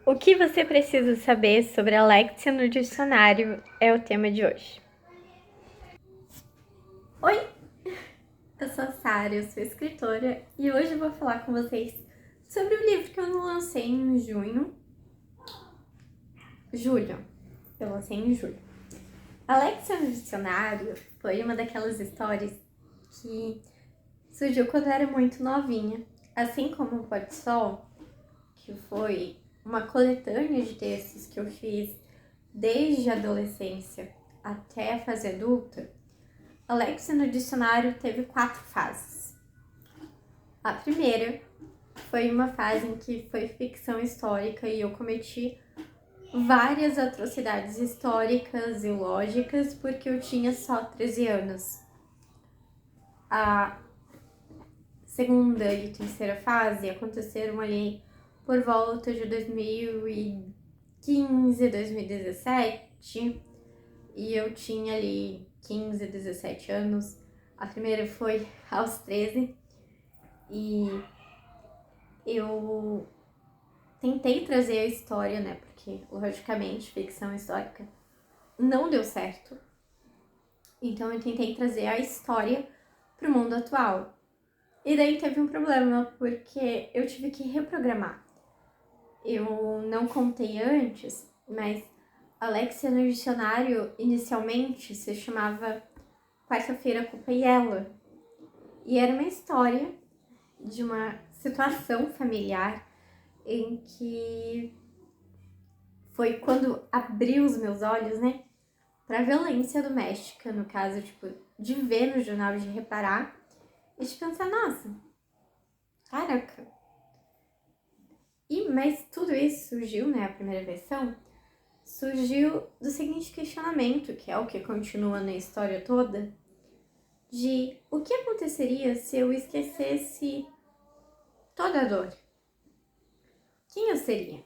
O que você precisa saber sobre a Alexia no dicionário é o tema de hoje. Oi, eu sou a Sara, eu sou escritora e hoje eu vou falar com vocês sobre o livro que eu lancei em julho. Eu lancei em julho. Alexia no dicionário foi uma daquelas histórias que surgiu quando eu era muito novinha, assim como o Pó de Sol, que foi uma coletânea de textos que eu fiz desde a adolescência até a fase adulta. Alexia no dicionário teve 4 fases. A primeira foi uma fase em que foi ficção histórica e eu cometi várias atrocidades históricas e lógicas porque eu tinha só 13 anos. A segunda e terceira fase aconteceram ali por volta de 2015, 2017, e eu tinha ali 15, 17 anos. A primeira foi aos 13 e eu tentei trazer a história, né? Porque, logicamente, ficção histórica não deu certo. Então eu tentei trazer a história pro mundo atual. E daí teve um problema, porque eu tive que reprogramar. Eu não contei antes, mas Alexia no dicionário inicialmente se chamava Quarta-feira Culpa e Ela. E era uma história de uma situação familiar em que foi quando abriu os meus olhos, né, pra violência doméstica, no caso, tipo, de ver no jornal, de reparar e de pensar, nossa, caraca. Mas tudo isso surgiu, né, a primeira versão, surgiu do seguinte questionamento, que é o que continua na história toda, de o que aconteceria se eu esquecesse toda a dor? Quem eu seria?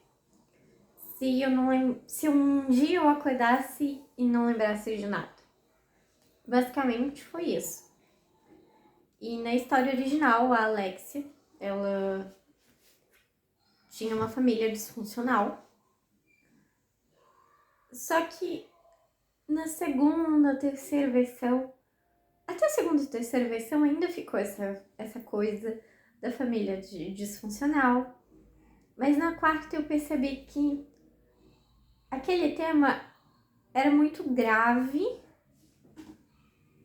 Se um dia eu acordasse e não lembrasse de nada. Basicamente foi isso. E na história original, a Alexia, ela tinha uma família disfuncional. Só que na segunda, terceira versão, até a segunda e terceira versão ainda ficou essa coisa da família disfuncional. Mas na quarta eu percebi que aquele tema era muito grave,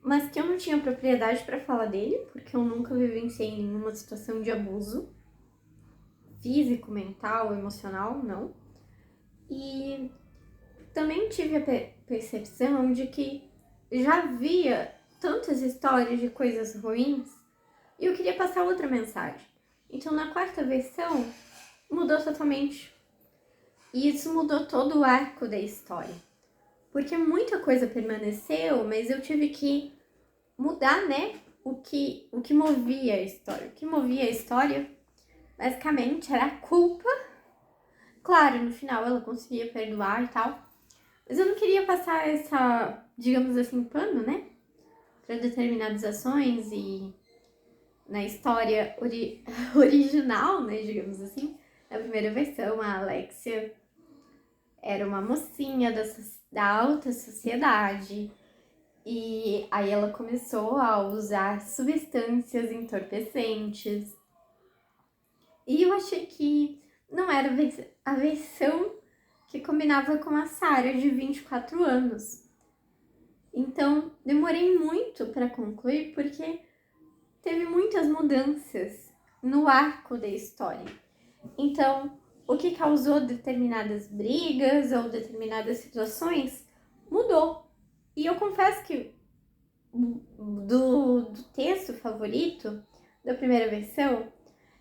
mas que eu não tinha propriedade para falar dele, porque eu nunca vivenciei nenhuma situação de abuso físico, mental, emocional, não. E também tive a percepção de que já havia tantas histórias de coisas ruins e eu queria passar outra mensagem. Então, na quarta versão, mudou totalmente. E isso mudou todo o arco da história. Porque muita coisa permaneceu, mas eu tive que mudar, né, o que movia a história. O que movia a história, basicamente, era a culpa. Claro, no final ela conseguia perdoar e tal, mas eu não queria passar essa, digamos assim, pano, né, para determinadas ações. E na história original, né, digamos assim, na primeira versão, a Alexia era uma mocinha da alta sociedade. E aí ela começou a usar substâncias entorpecentes. E eu achei que não era a versão que combinava com a Sarah de 24 anos. Então, demorei muito para concluir porque teve muitas mudanças no arco da história. Então, o que causou determinadas brigas ou determinadas situações mudou. E eu confesso que do texto favorito da primeira versão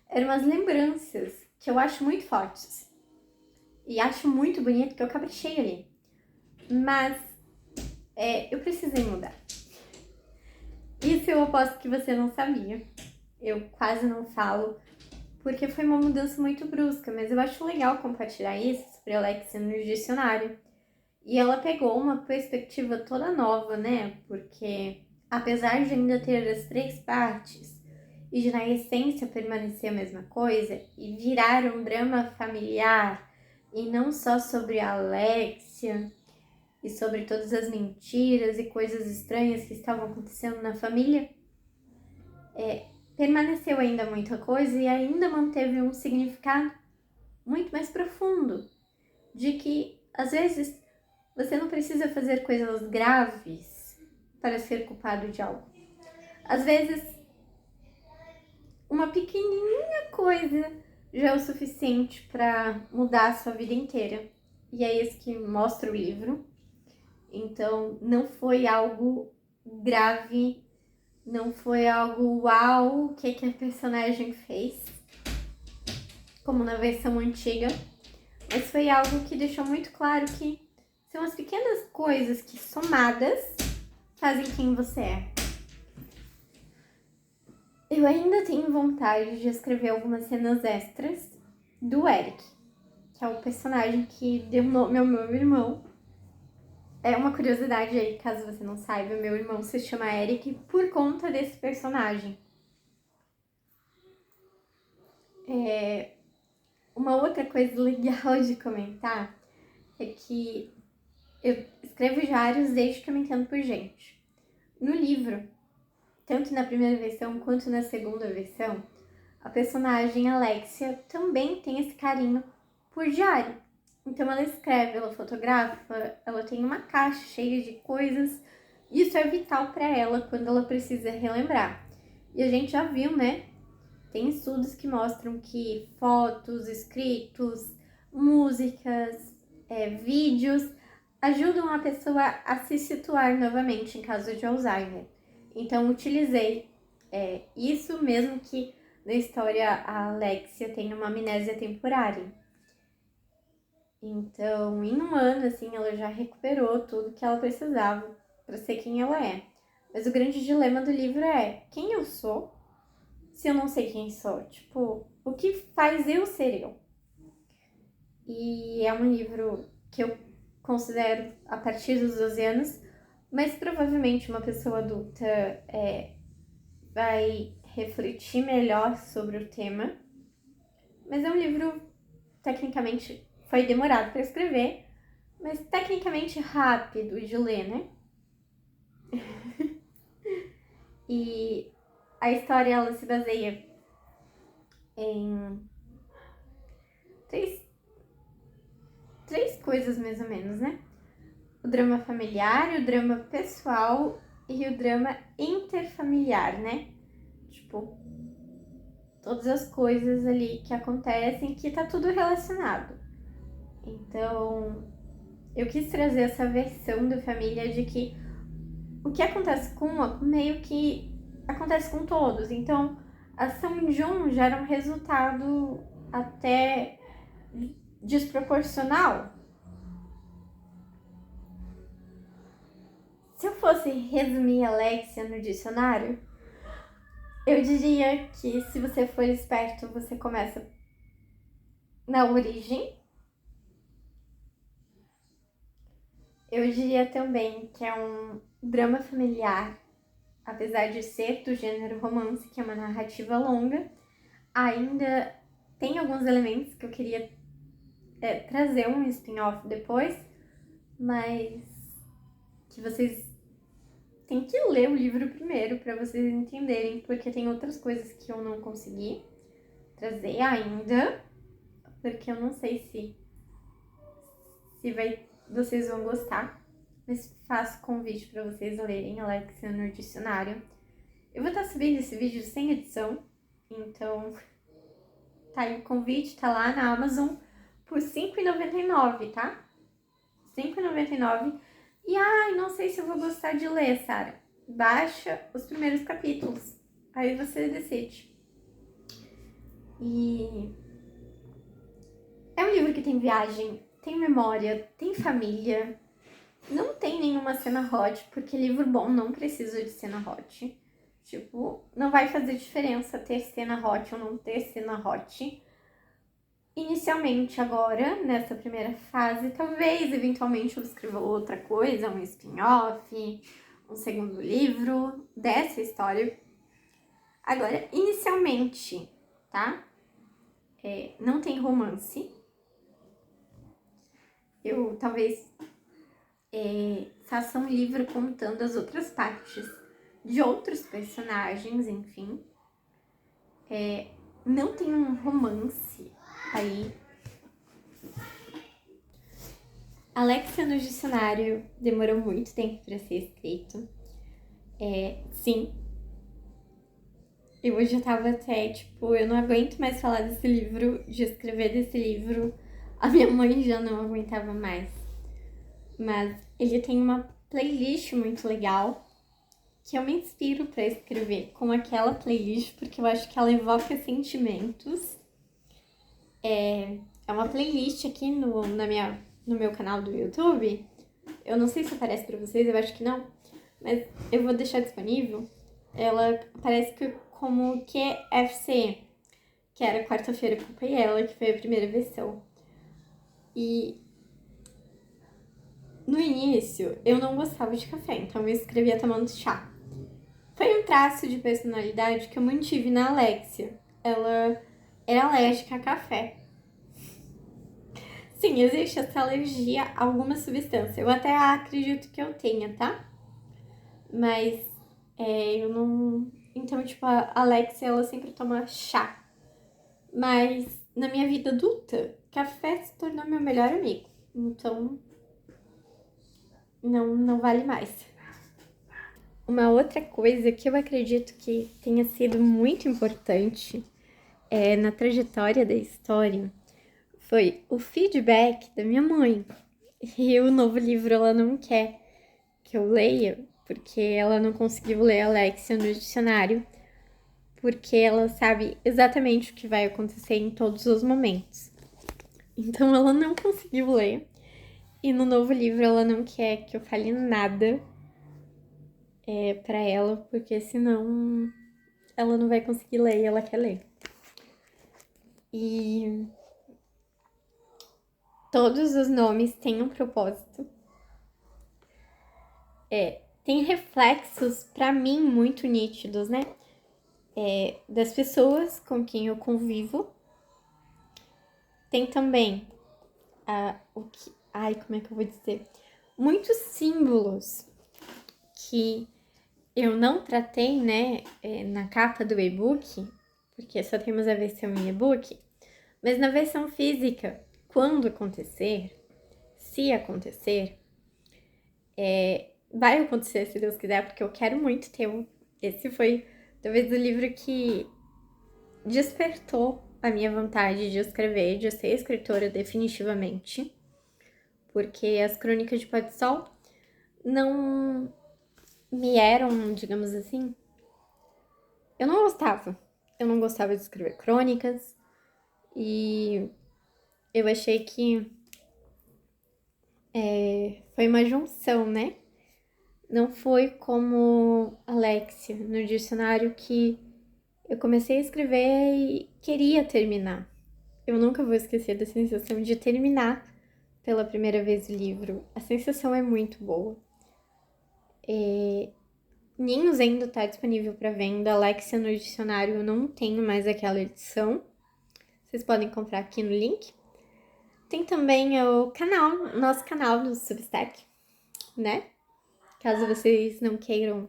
eram as lembranças que eu acho muito fortes. E acho muito bonito que eu caprichei ali. Mas eu precisei mudar. Isso eu aposto que você não sabia. Eu quase não falo, porque foi uma mudança muito brusca, mas eu acho legal compartilhar isso sobre a Alexia no dicionário. E ela pegou uma perspectiva toda nova, né? Porque apesar de ainda ter as 3 partes e de na essência permanecer a mesma coisa e virar um drama familiar e não só sobre a Alexia e sobre todas as mentiras e coisas estranhas que estavam acontecendo na família, permaneceu ainda muita coisa e ainda manteve um significado muito mais profundo, de que às vezes você não precisa fazer coisas graves para ser culpado de algo. Às vezes, uma pequenininha coisa já é o suficiente para mudar a sua vida inteira. E é isso que mostra o livro. Então, não foi algo grave, não foi algo uau, o que a personagem fez, como na versão antiga, mas foi algo que deixou muito claro que são as pequenas coisas que, somadas, fazem quem você é. Eu ainda tenho vontade de escrever algumas cenas extras do Eric, que é o personagem que deu nome ao meu irmão. É uma curiosidade aí, caso você não saiba, meu irmão se chama Eric por conta desse personagem. Uma outra coisa legal de comentar é que eu escrevo diários desde que eu me entendo por gente. No livro, tanto na primeira versão quanto na segunda versão, a personagem Alexia também tem esse carinho por diário. Então ela escreve, ela fotografa, ela tem uma caixa cheia de coisas. Isso é vital para ela quando ela precisa relembrar. E a gente já viu, né? Tem estudos que mostram que fotos, escritos, músicas, vídeos ajudam a pessoa a se situar novamente em caso de Alzheimer. Então, utilizei isso mesmo que na história a Alexia tem uma amnésia temporária. Então, em um ano, assim, ela já recuperou tudo que ela precisava para ser quem ela é. Mas o grande dilema do livro é: quem eu sou se eu não sei quem sou? Tipo, o que faz eu ser eu? E é um livro que eu considero a partir dos 12 anos, mas provavelmente uma pessoa adulta vai refletir melhor sobre o tema. Mas é um livro, tecnicamente, foi demorado para escrever, mas tecnicamente rápido de ler, né? E a história, ela se baseia em três coisas mais ou menos, né? O drama familiar, o drama pessoal e o drama interfamiliar, né? Tipo, todas as coisas ali que acontecem, que tá tudo relacionado. Então, eu quis trazer essa versão da família de que o que acontece com uma, meio que acontece com todos. Então, a ação de um gera um resultado até desproporcional. Se eu fosse resumir Alexia no dicionário, eu diria que se você for esperto, você começa na origem. Eu diria também que é um drama familiar, apesar de ser do gênero romance, que é uma narrativa longa, ainda tem alguns elementos que eu queria trazer um spin-off depois, mas que vocês têm que ler o livro primeiro para vocês entenderem, porque tem outras coisas que eu não consegui trazer ainda, porque eu não sei se vocês vão gostar, mas faço convite para vocês lerem Alexia no dicionário. Eu vou estar subindo esse vídeo sem edição, então tá aí o convite, tá lá na Amazon por R$5,99, tá? R$5,99. E não sei se eu vou gostar de ler, Sara. Baixa os primeiros capítulos, aí você decide. E é um livro que tem viagem, tem memória, tem família. Não tem nenhuma cena hot, porque livro bom não precisa de cena hot. Tipo, não vai fazer diferença ter cena hot ou não ter cena hot. Inicialmente, agora, nessa primeira fase, talvez, eventualmente, eu escreva outra coisa, um spin-off, um segundo livro dessa história. Agora, inicialmente, tá? Não tem romance. eu talvez faça um livro contando as outras partes de outros personagens, enfim. Não tem um romance aí. Alexia no dicionário demorou muito tempo para ser escrito. Sim. Eu já tava até, eu não aguento mais falar desse livro, de escrever desse livro. A minha mãe já não aguentava mais. Mas ele tem uma playlist muito legal que eu me inspiro para escrever com aquela playlist, porque eu acho que ela evoca sentimentos. É uma playlist aqui no meu canal do YouTube. Eu não sei se aparece para vocês, eu acho que não, mas eu vou deixar disponível. Ela aparece como QFC, que era Quarta-feira com ela, que foi a primeira versão. E no início eu não gostava de café, então eu escrevia tomando chá. Foi um traço de personalidade que eu mantive na Alexia. Ela era alérgica a café. Sim, existe essa alergia a alguma substância. Eu até acredito que eu tenha, tá? Mas eu não... Então, a Alexia, ela sempre toma chá. Mas na minha vida adulta, café se tornou meu melhor amigo. Então, não vale mais. Uma outra coisa que eu acredito que tenha sido muito importante na trajetória da história foi o feedback da minha mãe. E o novo livro ela não quer que eu leia, porque ela não conseguiu ler Alexia no dicionário, porque ela sabe exatamente o que vai acontecer em todos os momentos. Então ela não conseguiu ler. E no novo livro ela não quer que eu fale nada pra ela, porque senão ela não vai conseguir ler e ela quer ler. E todos os nomes têm um propósito. Tem reflexos, pra mim, muito nítidos, né? Das pessoas com quem eu convivo. Tem também como é que eu vou dizer? Muitos símbolos que eu não tratei, né, na capa do e-book, porque só temos a versão em e-book, mas na versão física, quando acontecer, se acontecer, vai acontecer se Deus quiser, porque eu quero muito ter um. Esse foi talvez o livro que despertou a minha vontade de escrever, de ser escritora definitivamente, porque as Crônicas de Pó de Sol não me eram, digamos assim, eu não gostava. Eu não gostava de escrever crônicas e eu achei que foi uma junção, né? Não foi como Alexia no dicionário que eu comecei a escrever e queria terminar. Eu nunca vou esquecer da sensação de terminar pela primeira vez o livro. A sensação é muito boa. Ninhos ainda está disponível para venda. Alexia no dicionário eu não tenho mais aquela edição. Vocês podem comprar aqui no link. Tem também o nosso canal no Substack, né? Caso vocês não queiram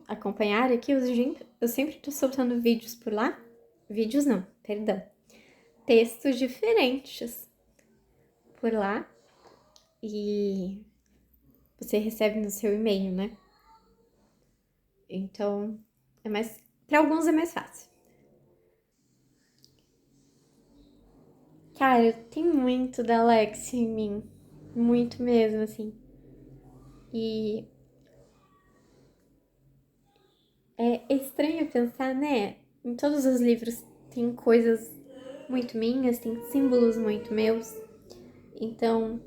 acompanhar aqui, eu sempre tô soltando vídeos por lá. Vídeos não, perdão. Textos diferentes por lá. E você recebe no seu e-mail, né? Então, para alguns é mais fácil. Cara, tem muito da Alex em mim. Muito mesmo, assim. E é estranho pensar, né? Em todos os livros tem coisas muito minhas, tem símbolos muito meus. Então,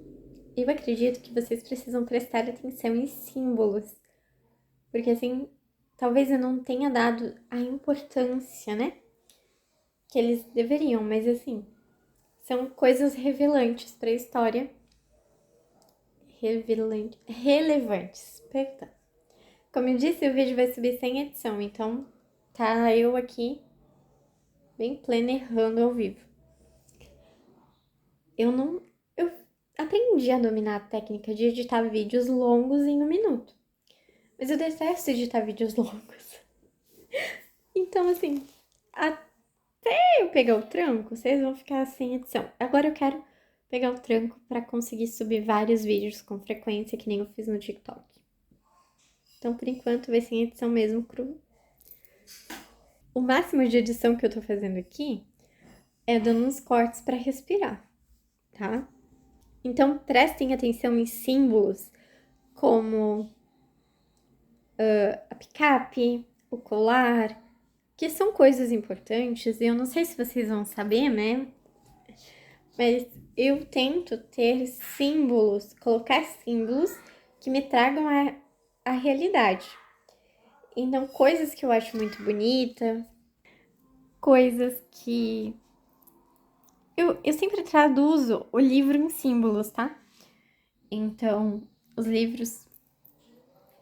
eu acredito que vocês precisam prestar atenção em símbolos. Porque assim, talvez eu não tenha dado a importância, né? Que eles deveriam, mas assim, são coisas revelantes para a história. Relevantes, perdão. Como eu disse, o vídeo vai subir sem edição, então tá eu aqui bem plena errando ao vivo. Eu já dominar a técnica de editar vídeos longos em 1 minuto. Mas eu detesto editar vídeos longos. Então, assim, até eu pegar o tranco, vocês vão ficar sem edição. Agora eu quero pegar o tranco pra conseguir subir vários vídeos com frequência, que nem eu fiz no TikTok. Então, por enquanto, vai ser em edição mesmo cru. O máximo de edição que eu tô fazendo aqui é dando uns cortes pra respirar, tá? Então, prestem atenção em símbolos como a picape, o colar, que são coisas importantes. Eu não sei se vocês vão saber, né? Mas eu tento ter símbolos, colocar símbolos que me tragam a realidade. Então, coisas que eu acho muito bonita, coisas que... Eu sempre traduzo o livro em símbolos, tá? Então, os livros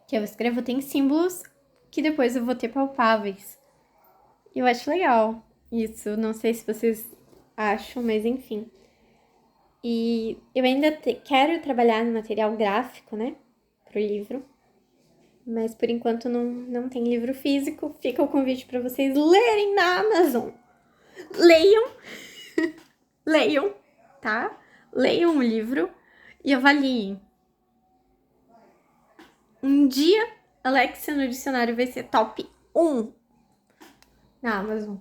que eu escrevo têm símbolos que depois eu vou ter palpáveis. Eu acho legal isso, não sei se vocês acham, mas enfim. E eu ainda quero trabalhar no material gráfico, né, pro livro. Mas por enquanto não tem livro físico. Fica o convite para vocês lerem na Amazon. Leiam, leiam, tá? Leiam o livro e avaliem. Um dia, Alexia no dicionário vai ser top 1 na Amazon.